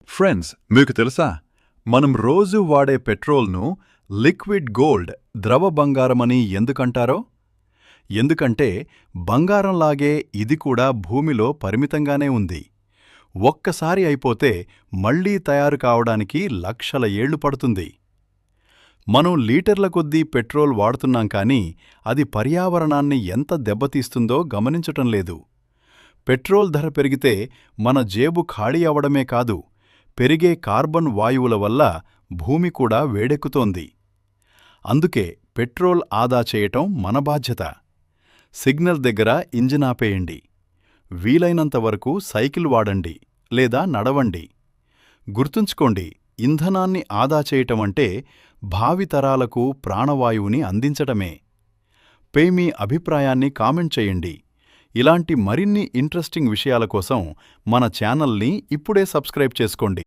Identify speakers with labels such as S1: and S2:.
S1: Friends, మీకు తెలుసా మనం రోజు వాడే పెట్రోల్ను లిక్విడ్ గోల్డ్ ద్రవ బంగారమని ఎందుకంటారో? ఎందుకంటే బంగారంలాగే ఇది కూడా భూమిలో పరిమితంగానే ఉంది. ఒక్కసారి అయిపోతే మళ్లీ తయారు కావడానికి లక్షల ఏళ్లు పడుతుంది. మనం లీటర్ల కొద్దీ పెట్రోల్ వాడుతున్నాం కానీ అది పర్యావరణాన్ని ఎంత దెబ్బతీస్తుందో గమనించటం లేదు. పెట్రోల్ ధర పెరిగితే మన జేబు ఖాళీ అవడమే కాదు, పెరిగే కార్బన్ వాయువుల వల్ల భూమి కూడా వేడెక్కుతోంది. అందుకే పెట్రోల్ ఆదా చేయటం మన బాధ్యత. సిగ్నల్ దగ్గర ఇంజిన్ ఆపేయండి. వీలైనంతవరకు సైకిల్ వాడండి లేదా నడవండి. గుర్తుంచుకోండి, ఇంధనాన్ని ఆదా చేయటమంటే భావితరాలకు ప్రాణవాయువుని అందించటమే. మీ అభిప్రాయాన్ని కామెంట్ చేయండి. ఇలాంటి మరిన్ని ఇంట్రెస్టింగ్ విషయాల కోసం మన ఛానల్ని ఇప్పుడే సబ్స్క్రైబ్ చేసుకోండి.